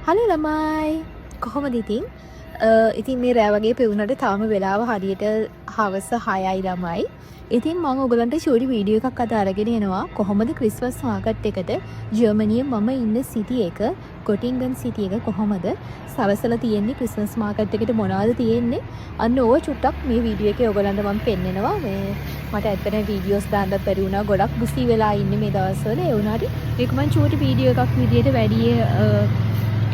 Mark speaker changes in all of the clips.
Speaker 1: Hello ළමයි කොහොමද ඉතින්? ඉතින් මේ රෑ වගේ පෙවුනට තාම වෙලාව හරියට හවස 6යි ළමයි. ඉතින් මම ඔයගලන්ට ෂෝටි වීඩියෝ එකක් අද අරගෙන එනවා. කොහොමද ක්‍රිස්මස් මාකට් එකට ජර්මනියේ මම ඉන්න සිටි එක ගොටින්ගන් සිටි එක කොහොමද සරසලා තියෙන්නේ ක්‍රිස්මස් මාකට් එකට මොනවද තියෙන්නේ? අන්න ඕව චුට්ටක් මේ වීඩියෝ එකේ ඔයගලන්ට මම පෙන්නනවා. මේ මට ඇත්තටම වීඩියෝස් දාන්න බැරි වුණා. ගොඩක් බුසි වෙලා ඉන්නේ මේ දවස්වල. ඒ වුණාට මේක මම ෂෝටි වීඩියෝ එකක් විදියට වැඩි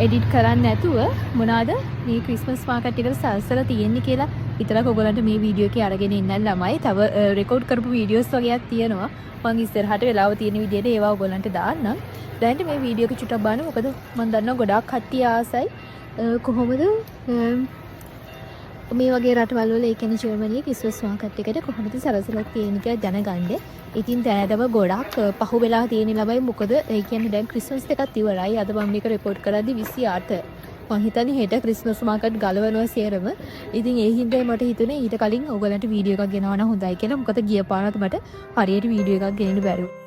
Speaker 1: එඩිට් කරන්න නැතුව මොනවාද මේ ක්‍රිස්මස් මාකට් එකට සල්සලා තියෙන්නේ කියලා විතරක් ඔයගලන්ට මේ වීඩියෝ එකේ අරගෙන ඉන්න ළමයි. තව රෙකෝඩ් කරපු වීඩියෝස් වගේක් තියෙනවා. මම ඉස්සරහට වෙලාව තියෙන විදිහට ඒවා ඔයගලන්ට දාන්නම්. දැන් මේ වීඩියෝ එක චුට්ටක් බලන්න. මොකද මම දන්නවා ගොඩාක් කට්ටිය ආසයි කොහොමද මේ වගේ රටවල් වල ඒ කියන්නේ ජර්මනියේ ක්‍රිස්මස් මාකට් එකට කොහොමද සලසලා තියෙන්නේ කියලා දැනගන්න. ඉතින් දැනටම ගොඩක් පහු වෙලා තියෙන ළමයි. මොකද ඒ කියන්නේ දැන් ක්‍රිස්මස් එකත් ඉවරයි. අද මම මේක report කරද්දි 28. මම හිතන්නේ හෙට ක්‍රිස්මස් මාකට් ගලවනවා සේරම. ඉතින් ඒ හින්දා මට හිතුනේ ඊට කලින් ඔයගලන්ට වීඩියෝ එකක් ගෙනවන්න හොඳයි කියලා. මොකද ගිය පාරත් මට හරියට වීඩියෝ එකක් ගෙනන්න බැරි වුණා.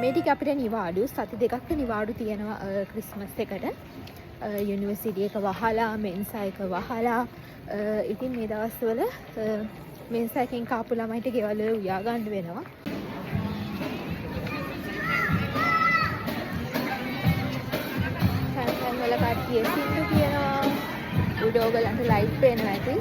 Speaker 1: මේ ටික අපිට නිවාඩු සති දෙකක් නිවාඩු තියෙනවා ක්‍රිස්මස් එකට. යුනිවර්සිටි එක වහලා මෙන්සා එක වහලා ඉතින් මේ දවස්වල මෙන්සා එකෙන් කාපු ළමයිට ගෙවල් වල උයා ගන්න වෙනවා. සැන්සන් වල කට්ටිය සින්දු කියනවා. උඩ ඔයගලන්ට ලයිට් පේනවා ඇති.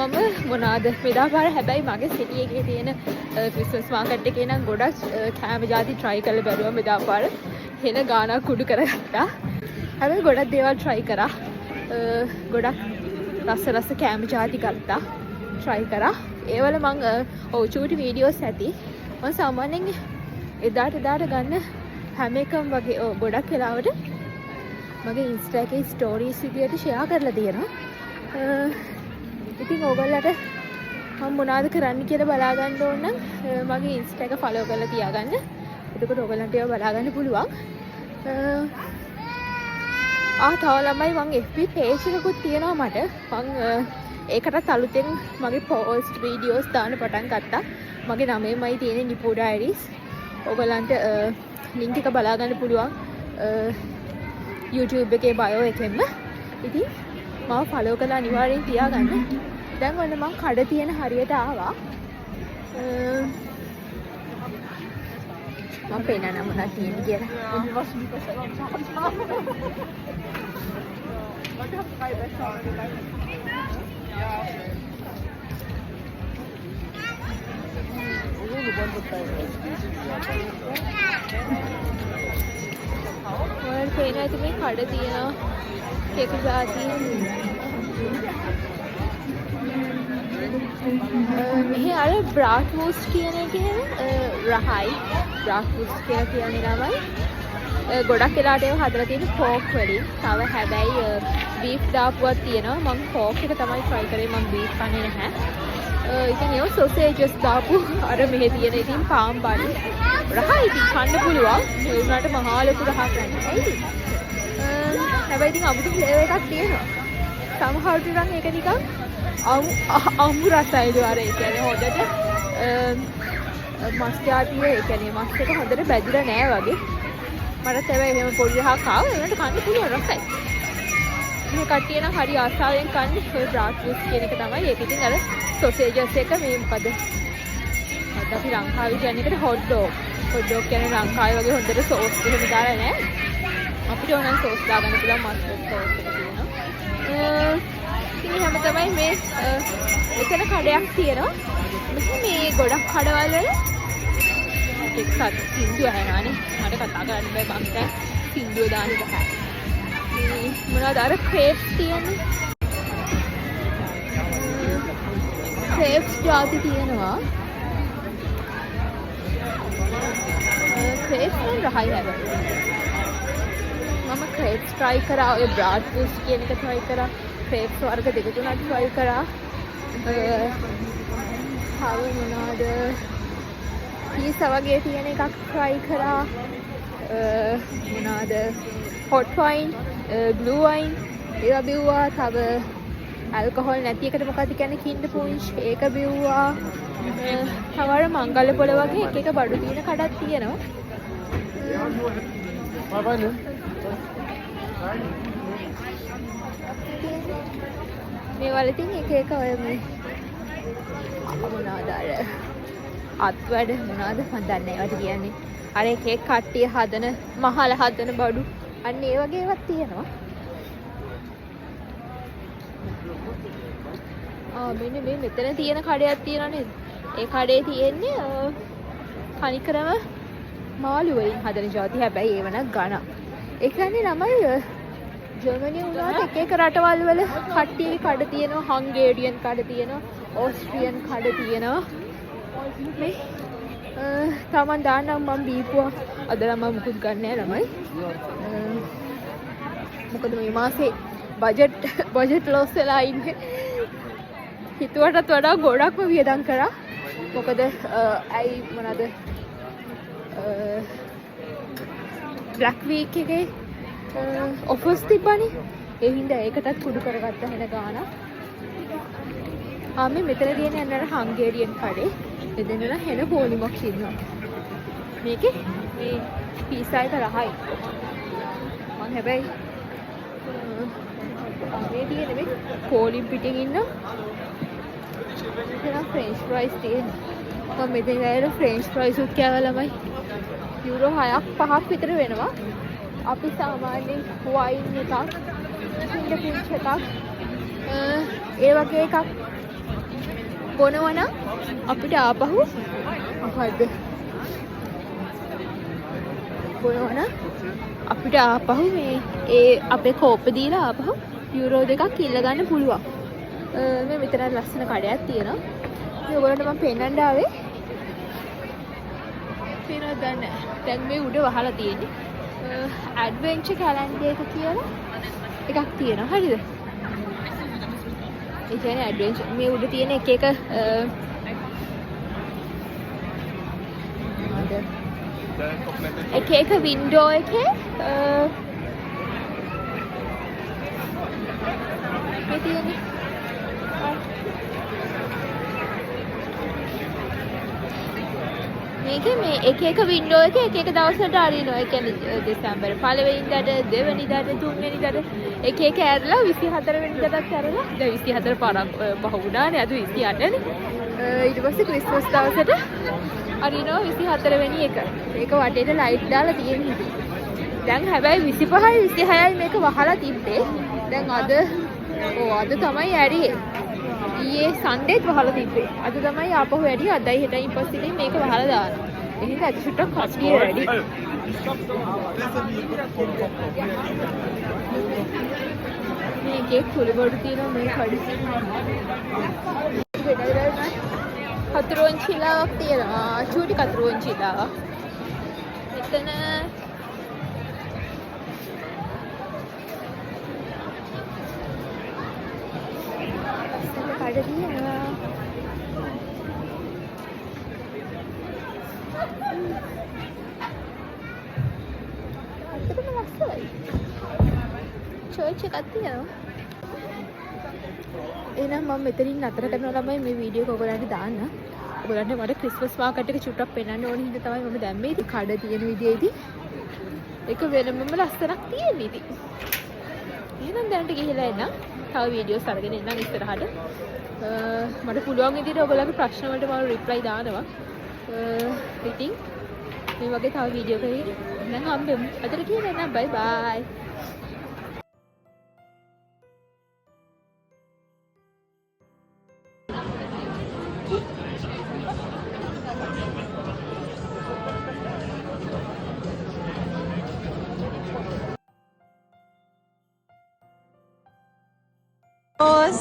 Speaker 1: මම මොනවාද මෙදාපාර හැබැයි මගේ සිටි එකේ තියෙන ක්‍රිස්මස් මාකට් එකේ නම් ගොඩක් කෑම ಜಾති try කරලා බැලුවා මෙදාපාර. හෙන ගානක් කුඩු කරගත්තා. හැබැයි ගොඩක් දේවල් try කරා. ගොඩක් රස කෑම ಜಾති ගත්තා. try කරා. ඒවල මම චූටි වීඩියෝස් ඇති. මම සාමාන්‍යයෙන් එදාට ගන්න හැම එකම වගේ ගොඩක් වෙලාවට මගේ Insta එකේ stories විදියට share කරලා තියෙනවා. ඉතින් ඕගොල්ලන්ට මම මොනවද කරන්න කියලා බලා ගන්න ඕන නම් මගේ Insta එක follow කරලා තියාගන්න. එතකොට ඕගොල්ලන්ට ඒවා බලා ගන්න පුළුවන්. තව ළමයි මම FB page එකකුත් තියෙනවා මට. මම ඒකටත් අලුතෙන් මගේ post videos දාන්න පටන් ගත්තා. මගේ නමෙමයි තියෙන්නේ නිපු diaries. ඕගොල්ලන්ට link එක බලා ගන්න පුළුවන් YouTube එකේ bio එකෙන්ම. ඉතින් මම ෆලෝ කරලා අනිවාර්යෙන් තියාගන්න. දැන් ඔන්න මම කඩ තියෙන හරියට ආවා. මම පේනනම් මොනවද තියෙන්නේ කියලා. ඔයාලට පේනවා ඇති මේ කඩ තියෙනවා. केक जाती මෙහි අර බ්‍රාට්වූස් කියන එක රහයි බ්‍රාට්වූස් කියලා කියන්නේ නමයි ගොඩක් වෙලාට ඒව හදලා තියෙන පෝක් වලින්. තව හැබැයි බීෆ් දාපුවක් තියෙනවා. මම පෝක් එක තමයි try කරේ. මම බීෆ් කන්නේ නැහැ. ඉතින් ඒව සොසේජස් දාපු අර මෙහෙ තියෙන ඉතින් පාම් බඩු රහයි ඉතින් කන්න පුළුවන්. ඒ උනාට මහා ලොකු රහක් නැහැ. හැබැයි ඉතින් අමුතු ෆ්ලේවර් එකක් තියෙනවා. සමහරවිට නම් ඒක නිකන් අමු රසයිලු අර ඒ කියන්නේ හොඳට මස් ජාතිය ඒ කියන්නේ මස් එක හොඳට බැදිලා නෑ වගේ. මටත් හැබැයි එහෙම පොඩි රහක් ආවා. ඒකට කන්න පුළුවන් රසයි. මේ කට්ටිය නම් හරි ආසාවෙන් කන්නේ ඔය බ්‍රාට්වූස් කියන එක තමයි. ඒක ඉතින් අර සොසේජස් එක මේ මොකද? අද අපි ලංකාවේ කියන්නේ එකට හොට් ඩොග්. හොට් ඩොග් කියන්නේ ලංකාවේ වගේ හොඳට සෝස් එහෙම දාලා නෑ. අපිට ඕන සෝස් දාගන්න පුළුවන් මස්ටර්ඩ් සෝස් එක තියෙනවා. ඉතින් හැම තමයි මේ එතන කඩයක් තියෙනවා. මේ ගොඩක් කඩවල වල එක්සත් සින්දුව ඇහෙනවානේ. මට කතා කරන්න බෑ බං. සින්දුව දාන්න බෑ. මොනවද අර ක්‍රේප්ස් තියෙන්නේ? ක්‍රේප්ස් ජාති තියෙනවා. ක්‍රේප්ස් නම් රහයි හැබැයි. මම ක්‍රේප්ස් try කරා. ඔය බ්‍රාඩ්ෆූට්ස් කියන එක try කරා. ක්‍රේප්ස් වර්ග දෙක තුනක් try කරා. තව මොනවද? පීසා වගේ තියෙන එකක් try කරා. මොනවද? hot wine, blue wine ඒවා බිව්වා. තව ඇල්කොහොල් නැති එකට මොකක්ද කියන්නේ කින්ඩ පුන්ච් ඒක බිව්වා. තව අර මංගල පොළ වගේ එක එක බඩු තියෙන කඩක් තියෙනවා. මේ වල තියෙන එක එක ඔය මේ මොනවද අර අත්වැඩ මොනවද මන් දන්නේ ඒවට කියන්නේ. අර එක එක කට්ටිය හදන මහල හදන බඩු අන්න ඒ වගේ ඒවත් තියෙනවා. මෙන්න මේ මෙතන තියෙන කඩයක් තියෙනවා නේද? ඒ කඩේ තියෙන්නේ කනිකරම මාළු වලින් හදන ජාති. හැබැයි ඒව නම් ගණන්. ඒ කියන්නේ ළමයි ජර්මනිය වුණාට එක එක රටවල් වල කට්ටිය කඩ තියෙනවා. හංගේරියන් කඩ තියෙනවා. ඕස්ට්‍රියන් කඩ තියෙනවා. මේ තමන් දාන්නම් මම බීපුවා. අද නම් මම මුකුත් ගන්න නෑ ළමයි. මොකද මේ මාසේ බජට් ලොස් වෙලා ඉන්නේ. හිතුවටත් වඩා ගොඩක්ම වියදම් කරා. මොකද ඇයි මොනවාද බ්ලැක් වීක් එකේ ඔෆර්ස් තිබ්බනේ. ඒ හින්දා ඒකටත් කුඩු කරගත්ත වෙන ගානක්. මේ මෙතන තියෙන අර හංගේරියන් කඩේ එදෙන්න නම් හෙන පොලිමක් ඉන්නවා. මේකේ මේ පීසා එක රහයි. මම හැබැයි මේ තියෙන මේ පොලිම් පිටින් ඉන්න එතන ෆ්‍රෙන්ච් ෆ්‍රයිස් තියෙන. මම මෙතන ගාලා ෆ්‍රෙන්ච් ෆ්‍රයිස් උත් කෑවා ළමයි. යුරෝ 6ක් 5ක් විතර වෙනවා. අපි සාමාන්‍යයෙන් වයින් එකක් කින්ඩ පුන්ච් එකක් ඒ වගේ එකක් බොනවා නම් අපිට ආපහු මොකද්ද බොනවා නම් අපිට ආපහු මේ ඒ අපේ කෝප්ප දීලා ආපහු යුරෝ 2ක් ඉල්ල ගන්න පුළුවන්. මේ මෙතන ලස්සන කඩයක් තියෙනවා. මේ ඔයගොල්ලන්ට මම පෙන්නන්න ආවේ. පේනවද දන්නේ නැහැ. දැන් මේ උඩ වහලා තියෙන්නේ ඇඩ්වෙන්චර් කැලෙන්ඩර් එක කියලා එකක් තියෙනවා. හරිද? ඒ කියන්නේ ඇඩ්වෙන්චර් මේ උඩ තියෙන එක එක වින්ඩෝ එකේ මේ තියෙන්නේ මේකේ මේ එක වින්ඩෝ එක එක දවසට අරිනවා. ඒ කියන්නේ දෙසැම්බර් 1 වෙනිදාට 2 වෙනිදාට 3 වෙනිදාට එක ඇරලා 24 වෙනිදාටත් ඇරලා දැන් 24 පාරක් පහ වුණානේ. අද 28 නේ. ඊට පස්සේ ක්‍රිස්මස් දවසට අරිනවා 24 වෙනි එක. ඒක වටේට ලයිට් දාලා තියෙන හිටි. දැන් හැබැයි 25යි 26යි මේක වහලා තිබ්බේ. දැන් අද තමයි ඇරියේ. ඊයේ සන්ඩේත් වහලා තිබ්බේ. අද තමයි ආපහු ඇරියේ. අදයි හෙටයි පස්සේ මේක වහලා දානවා. එහෙනම් අද චුට්ටක් කස්ටිය රෙඩි. මේකේ කුලිබඩු තියෙනවා මේ කඩි. කතරුවන් චිලාවක් තියෙනවා. චූටි කතරුවන් චිලාවක්. මෙතන කඩ තියෙනවා. අතටම ලස්සනයි. චර්ච් එකක් තියෙනවා. එහෙනම් මම මෙතනින් නතර කරනවා ළමයි මේ වීඩියෝ එක ඔයගොල්ලන්ට දාන්න. ඔයගොල්ලන්ට මට ක්‍රිස්මස් මාකට් එක චුට්ටක් පෙන්නන්න ඕන හින්දා තමයි මම දැම්මේ. ඉතින් කඩ තියෙන විදිහේදී ඒක වෙනමම ලස්සනක් තියෙන ඉතින්. එහෙනම් දැනට ගිහිලා එන්න. තව වීඩියෝස් අරගෙන එන්නම් ඉස්සරහට. මට පුළුවන් විදිහට ඔයගොල්ලන්ගේ ප්‍රශ්න වලට මම රිප්ලයි දානවා. ඉතින් මේ වගේ තව වීඩියෝ එකකින් නම් හම්බෙමු. අදට කියලා එන්න බයි බයි.
Speaker 2: Os